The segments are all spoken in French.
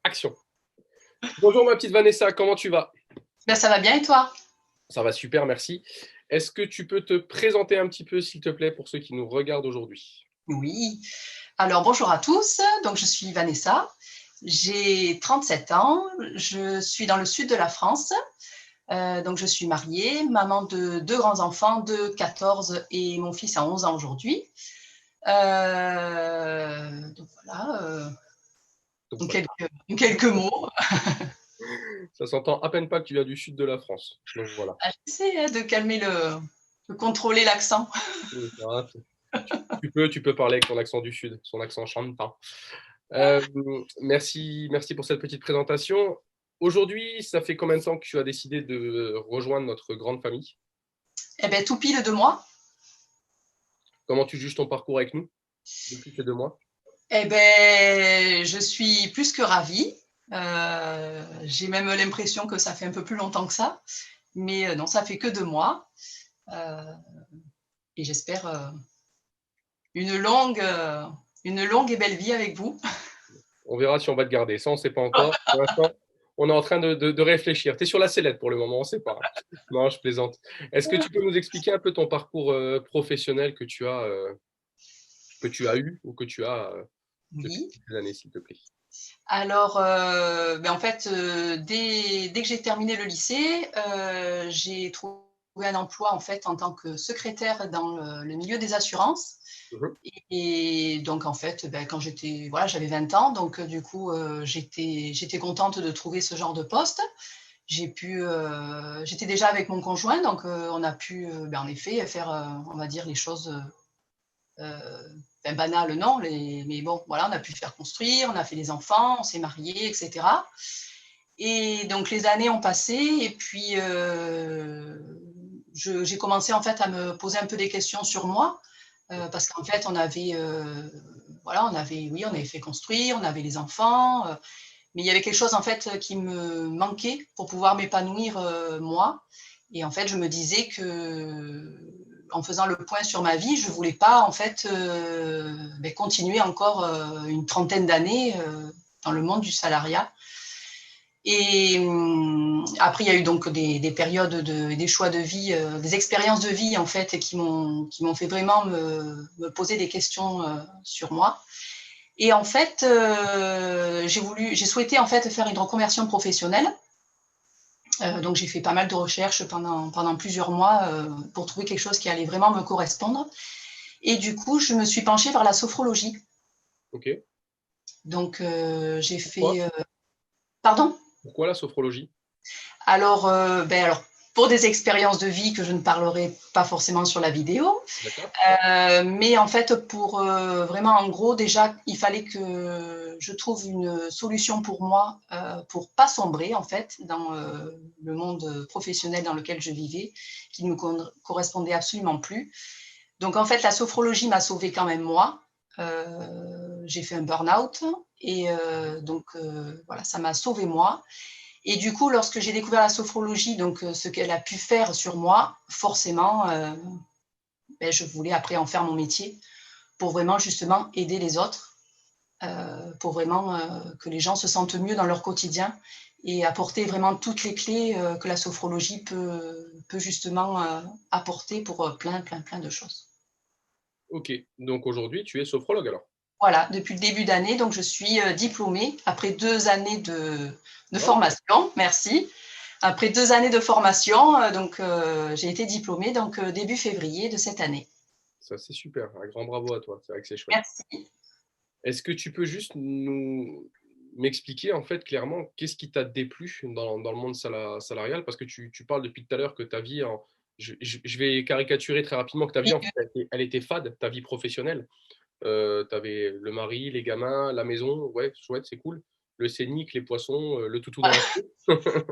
Action. Bonjour ma petite Vanessa, comment tu vas? Ben, ça va bien et toi? Ça va super, merci. Est-ce que tu peux te présenter un petit peu, s'il te plaît, pour ceux qui nous regardent aujourd'hui? Oui. Alors bonjour à tous, donc je suis Vanessa, j'ai 37 ans, je suis dans le sud de la France, donc je suis mariée, maman de deux grands-enfants de 14 et mon fils a 11 ans aujourd'hui. Donc voilà, Donc en voilà, quelques mots. ça s'entend à peine pas que tu viens du sud de la France. Donc voilà. Ah, j'essaie de calmer de contrôler l'accent. Voilà, tu peux parler avec ton accent du sud, son accent chantant. Euh, merci pour cette petite présentation. Aujourd'hui, ça fait combien de temps que tu as décidé de rejoindre notre grande famille? Eh bien, tout pile 2 mois. Comment tu juges ton parcours avec nous depuis ces 2 mois? Eh ben, je suis plus que ravie. J'ai même l'impression que ça fait un peu plus longtemps que ça. Mais non, ça fait que 2 mois. Euh, et j'espère une longue, euh, une longue et belle vie avec vous. On verra si on va te garder. Ça, on ne sait pas encore. Pour l'instant, on est en train de réfléchir. Tu es sur la sellette pour le moment, on ne sait pas. Non, je plaisante. Est-ce que tu peux nous expliquer un peu ton parcours professionnel que tu as eu ou que tu as depuis Oui. quelques années, s'il te plaît? Alors, ben en fait, dès que j'ai terminé le lycée, j'ai trouvé un emploi en fait en tant que secrétaire dans le milieu des assurances. Mhm. Et donc, en fait, ben, quand voilà, j'avais 20 ans, donc du coup, j'étais contente de trouver ce genre de poste. J'étais déjà avec mon conjoint, donc on a pu, ben, en effet, faire, on va dire, les choses ben, banales, non, mais bon, voilà, on a pu faire construire, on a fait des enfants, on s'est mariés, etc. Et donc, les années ont passé, et puis j'ai commencé en fait à me poser un peu des questions sur moi. Parce qu'en fait, voilà, oui, on avait fait construire, on avait les enfants, mais il y avait quelque chose en fait qui me manquait pour pouvoir m'épanouir moi. Et en fait, je me disais que, en faisant le point sur ma vie, je voulais pas en fait ben, continuer encore une trentaine d'années dans le monde du salariat. Et après, il y a eu donc des périodes, des choix de vie, des expériences de vie en fait, qui m'ont fait vraiment me poser des questions sur moi. Et en fait, j'ai souhaité en fait faire une reconversion professionnelle. Donc j'ai fait pas mal de recherches pendant plusieurs mois pour trouver quelque chose qui allait vraiment me correspondre. Et du coup, je me suis penchée vers la sophrologie. Ok. Donc j'ai Pourquoi? fait, pardon. Pourquoi la sophrologie? Alors, pour des expériences de vie que je ne parlerai pas forcément sur la vidéo, D'accord. mais en fait, pour vraiment, en gros, déjà, il fallait que je trouve une solution pour moi pour pas sombrer en fait dans le monde professionnel dans lequel je vivais, qui ne me correspondait absolument plus. Donc en fait, la sophrologie m'a sauvée quand même moi. J'ai fait un burn-out et donc voilà, ça m'a sauvée moi. Et du coup, lorsque j'ai découvert la sophrologie, donc ce qu'elle a pu faire sur moi, forcément, ben, je voulais après en faire mon métier pour vraiment justement aider les autres, pour vraiment que les gens se sentent mieux dans leur quotidien et apporter vraiment toutes les clés que la sophrologie peut justement apporter pour plein de choses. Ok. Donc aujourd'hui, tu es sophrologue alors. Voilà, depuis le début d'année, donc je suis diplômée après 2 années de Bravo. formation. Merci. Après 2 années de formation, donc j'ai été diplômée donc début février de cette année. Ça, c'est super. Un grand bravo à toi. C'est vrai que c'est chouette. Merci. Est-ce que tu peux juste m'expliquer en fait clairement qu'est-ce qui t'a déplu dans le monde salarial? Parce que tu parles depuis tout à l'heure que ta vie, je vais caricaturer très rapidement que ta vie Oui, en fait, elle était fade, ta vie professionnelle. Tu avais le mari, les gamins, la maison, ouais, chouette, c'est cool. Le scénic, les poissons, le toutou dans voilà. la peau.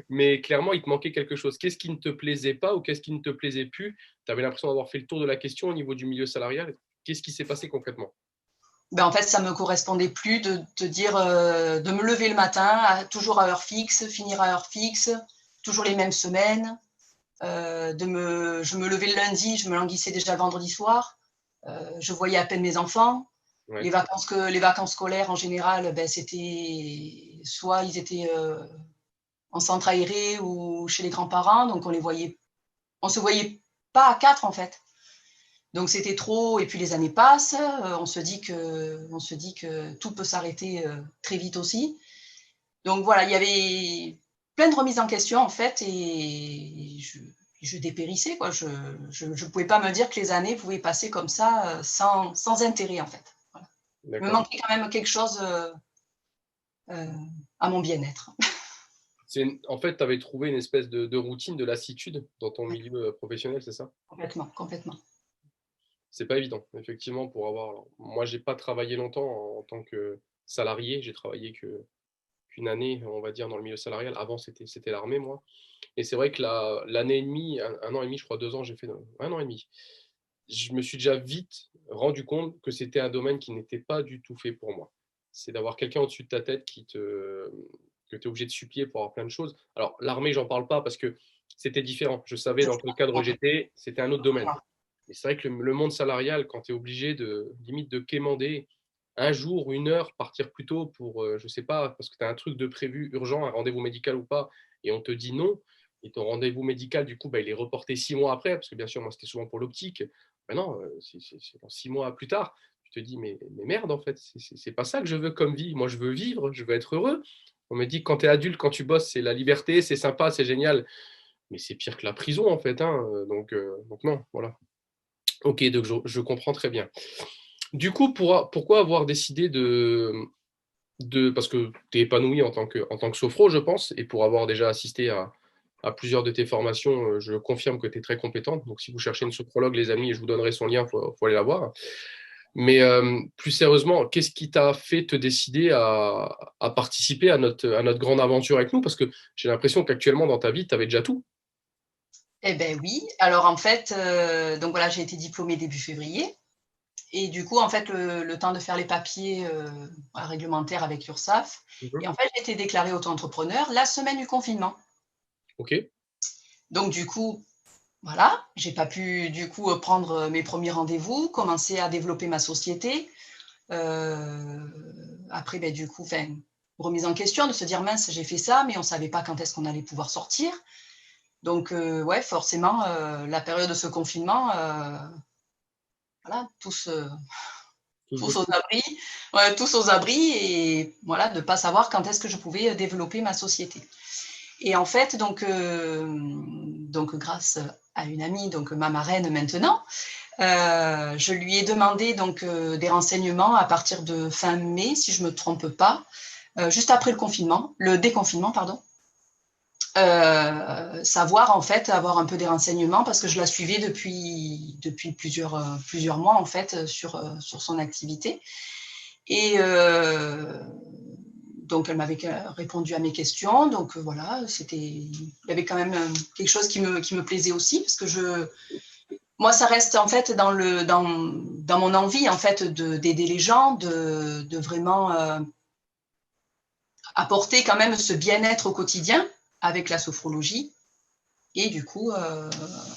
Mais clairement, il te manquait quelque chose. Qu'est-ce qui ne te plaisait pas ou qu'est-ce qui ne te plaisait plus? Tu avais l'impression d'avoir fait le tour de la question au niveau du milieu salarial. Qu'est-ce qui s'est passé concrètement? Ben, en fait, ça me correspondait plus de dire de me lever le matin toujours à heure fixe, finir à heure fixe, toujours les mêmes semaines. Je me levais le lundi, je me languissais déjà le vendredi soir. Je voyais à peine mes enfants. Ouais. Les vacances scolaires, en général, ben, c'était soit ils étaient en centre aéré ou chez les grands-parents, donc on se voyait pas à quatre en fait. Donc c'était trop, et puis les années passent, on se dit que tout peut s'arrêter très vite aussi. Donc voilà, il y avait plein de remises en question en fait, et je dépérissais, quoi. Je ne pouvais pas me dire que les années pouvaient passer comme ça, sans intérêt en fait. Voilà. Il me manquait quand même quelque chose à mon bien-être. En fait, tu avais trouvé une espèce de routine, de lassitude dans ton Ouais, milieu professionnel, c'est ça? complètement, complètement. C'est pas évident, effectivement, pour avoir. Alors, moi, j'ai pas travaillé longtemps en tant que salarié. J'ai travaillé qu'une année, on va dire, dans le milieu salarial. Avant, c'était l'armée, moi. Et c'est vrai que l'année et demie, un an et demi, je crois, 2 ans, j'ai fait un an et demi. Je me suis déjà vite rendu compte que c'était un domaine qui n'était pas du tout fait pour moi. C'est d'avoir quelqu'un au-dessus de ta tête que tu es obligé de supplier pour avoir plein de choses. Alors, l'armée, j'en parle pas parce que c'était différent. Je savais dans quel cadre j'étais, c'était un autre domaine. Mais c'est vrai que le monde salarial, quand tu es obligé limite de quémander un jour ou une heure, partir plus tôt pour, je sais pas, parce que tu as un truc de prévu urgent, un rendez-vous médical ou pas, et on te dit non, et ton rendez-vous médical, du coup, bah, il est reporté 6 mois après, parce que bien sûr, moi, c'était souvent pour l'optique. Ben non, c'est dans 6 mois plus tard. Tu te dis, mais merde, en fait, c'est pas ça que je veux comme vie. Moi, je veux vivre, je veux être heureux. On me dit que quand tu es adulte, quand tu bosses, c'est la liberté, c'est sympa, c'est génial. Mais c'est pire que la prison, en fait, hein. Donc non, voilà. Ok, donc je comprends très bien. Du coup, pourquoi avoir décidé parce que tu es épanoui en tant que sophro, je pense, et pour avoir déjà assisté à plusieurs de tes formations, je confirme que tu es très compétente. Donc, si vous cherchez une sophrologue, les amis, je vous donnerai son lien, il faut aller la voir. Mais plus sérieusement, qu'est-ce qui t'a fait te décider à participer à notre grande aventure avec nous? Parce que j'ai l'impression qu'actuellement, dans ta vie, tu avais déjà tout. Eh ben oui. Alors en fait, donc voilà, j'ai été diplômée début février. Et du coup, en fait, le temps de faire les papiers réglementaires avec l'URSSAF. Mhm. Et en fait, j'ai été déclarée auto-entrepreneur la semaine du confinement. Ok, Donc du coup, voilà, j'ai pas pu du coup prendre mes premiers rendez-vous, commencer à développer ma société. Euh, Après, ben, du coup, remise en question de se dire mince, j'ai fait ça, mais on savait pas quand est-ce qu'on allait pouvoir sortir. Donc ouais, forcément, la période de ce confinement, voilà, tous tous bossent. aux abris, ouais, tous aux abris, et voilà, de ne pas savoir quand est-ce que je pouvais développer ma société. Et en fait, donc grâce à une amie, donc ma marraine maintenant, je lui ai demandé donc des renseignements à partir de fin mai, si je ne me trompe pas, juste après le déconfinement, pardon. Savoir en fait, avoir un peu des renseignements parce que je la suivais depuis plusieurs mois en fait sur son activité. Et donc, elle m'avait répondu à mes questions. Donc, voilà, il y avait quand même quelque chose qui me plaisait aussi, parce que moi, ça reste en fait dans mon envie en fait d'aider les gens, de vraiment apporter quand même ce bien-être au quotidien avec la sophrologie et du coup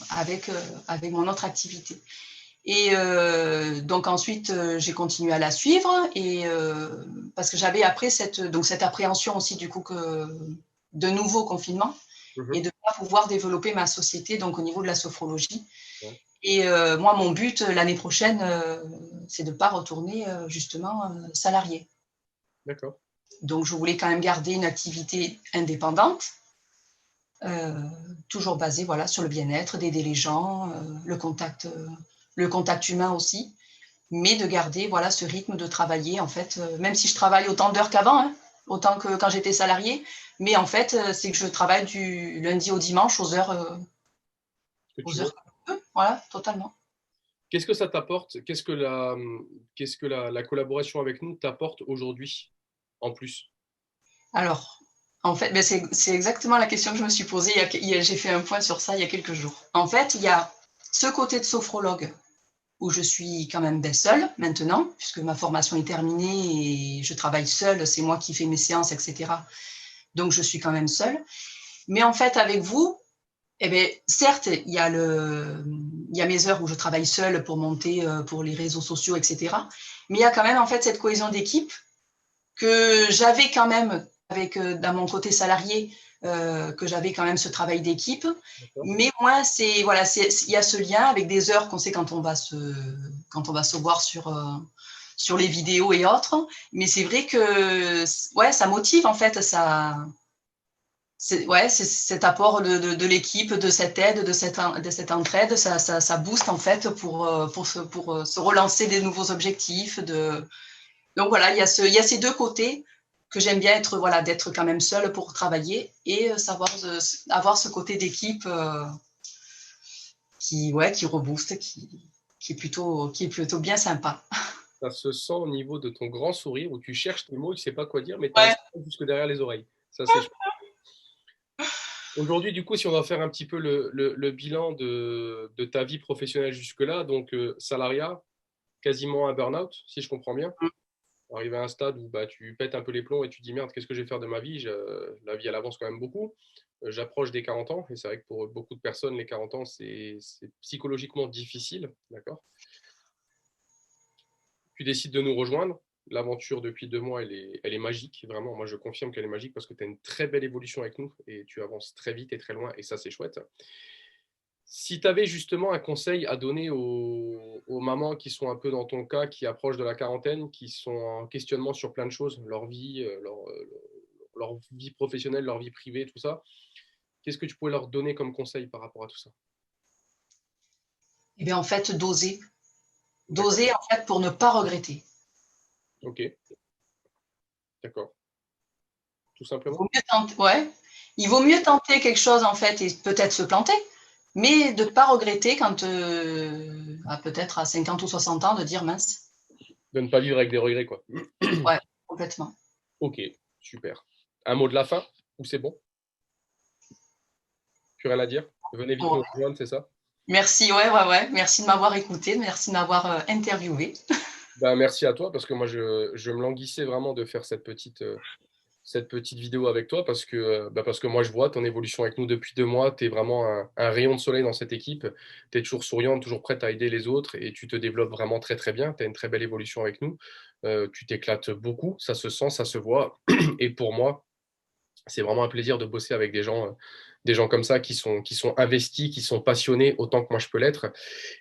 avec mon autre activité. Et donc ensuite, j'ai continué à la suivre, et parce que j'avais après cette appréhension aussi du coup de nouveau confinement et Mhm. de ne pas pouvoir développer ma société donc au niveau de la sophrologie. Ouais, Et moi, mon but l'année prochaine, c'est de ne pas retourner justement salarié. d'accord. Donc je voulais quand même garder une activité indépendante, euh, toujours basée voilà, sur le bien-être, d'aider les gens, le contact humain aussi, mais de garder voilà ce rythme de travailler en fait, même si je travaille autant d'heures qu'avant, hein, autant que quand j'étais salariée, mais en fait c'est que je travaille du lundi au dimanche Ce que tu aux veux. heures que je peux, voilà, totalement. Qu'est-ce que ça t'apporte? Qu'est-ce que la collaboration avec nous t'apporte aujourd'hui en plus? Alors, en fait, ben c'est exactement la question que je me suis posée. J'ai fait un point sur ça il y a quelques jours. En fait, il y a ce côté de sophrologue où je suis quand même seule maintenant, puisque ma formation est terminée et je travaille seule, c'est moi qui fais mes séances, etc. Donc, je suis quand même seule. Mais en fait, avec vous, eh bien, certes, il y il y a mes heures où je travaille seule pour monter pour les réseaux sociaux, etc. Mais il y a quand même en fait cette cohésion d'équipe que j'avais quand même avec dans mon côté salarié, que j'avais quand même ce travail d'équipe. Mais moi, c'est voilà, il y a ce lien avec des heures qu'on sait quand on va se voir sur les vidéos et autres. Mais c'est vrai que ouais, ça motive en fait, c'est cet apport de l'équipe, de cette aide, de cette entraide, ça booste en fait pour se relancer des nouveaux objectifs. Donc voilà, il y a ces deux côtés que j'aime bien être, voilà, d'être quand même seule pour travailler et avoir ce côté d'équipe qui rebooste, qui est plutôt bien sympa. Ça se sent au niveau de ton grand sourire où tu cherches tes mots, tu ne sais pas quoi dire, mais tu as un Ouais. sourire jusque derrière les oreilles. Ça, c'est chouette. Aujourd'hui, du coup, si on va faire un petit peu le bilan de ta vie professionnelle jusque-là, donc salariat, quasiment un burn-out, si je comprends bien. Arrivé à un stade où bah, tu pètes un peu les plombs et tu dis merde, qu'est-ce que je vais faire de ma vie? La vie, elle avance quand même beaucoup. J'approche des 40 ans et c'est vrai que pour beaucoup de personnes, les 40 ans, c'est psychologiquement difficile. D'accord? Tu décides de nous rejoindre. L'aventure depuis 2 mois, elle est magique. Vraiment, moi, je confirme qu'elle est magique parce que tu as une très belle évolution avec nous et tu avances très vite et très loin et ça, c'est chouette. Si tu avais justement un conseil à donner aux mamans qui sont un peu dans ton cas, qui approchent de la quarantaine, qui sont en questionnement sur plein de choses, leur vie, leur vie professionnelle, leur vie privée, tout ça, qu'est-ce que tu pourrais leur donner comme conseil par rapport à tout ça? Et bien en fait, d'oser. D'accord. D'oser en fait pour ne pas regretter. Ok, d'accord. Tout Il simplement. vaut mieux tenter, ouais. Il vaut mieux tenter quelque chose en fait et peut-être se planter, mais de ne pas regretter quand peut-être à 50 ou 60 ans de dire mince. De ne pas vivre avec des regrets, quoi. Ouais, complètement. Ok, super. Un mot de la fin, ou c'est bon? Plus rien à dire? Venez vite Bon, nous rejoindre, c'est ça? merci, ouais. Merci de m'avoir écouté, merci de m'avoir interviewé. Ben, merci à toi parce que moi, je me languissais vraiment de faire cette petite vidéo avec toi parce que moi, je vois ton évolution avec nous depuis 2 mois. Tu es vraiment un rayon de soleil dans cette équipe. Tu es toujours souriante, toujours prête à aider les autres et tu te développes vraiment très, très bien. Tu as une très belle évolution avec nous. Tu t'éclates beaucoup, ça se sent, ça se voit. Et pour moi, c'est vraiment un plaisir de bosser avec des gens comme ça qui sont investis, qui sont passionnés autant que moi je peux l'être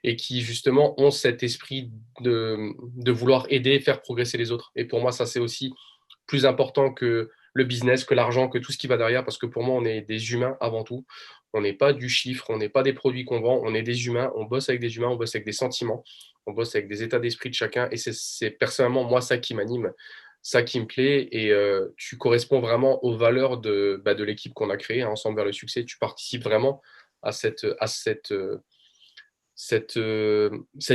et qui justement ont cet esprit de vouloir aider, faire progresser les autres. Et pour moi, ça c'est aussi plus important que le business, que l'argent, que tout ce qui va derrière, parce que pour moi, on est des humains avant tout. On n'est pas du chiffre, on n'est pas des produits qu'on vend, on est des humains, on bosse avec des humains, on bosse avec des sentiments, on bosse avec des états d'esprit de chacun. Et c'est personnellement moi ça qui m'anime, ça qui me plaît. Et tu corresponds vraiment aux valeurs de l'équipe qu'on a créée, hein, Ensemble vers le succès. Tu participes vraiment à cette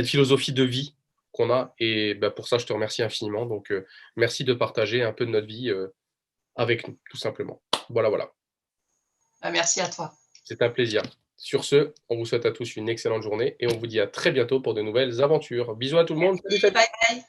philosophie de vie qu'on a. Et bah, pour ça, je te remercie infiniment. Donc, merci de partager un peu de notre vie avec nous, tout simplement. Voilà, voilà. Merci à toi. C'est un plaisir. Sur ce, on vous souhaite à tous une excellente journée et on vous dit à très bientôt pour de nouvelles aventures. Bisous à tout le monde. Salut, Merci, salut. bye bye.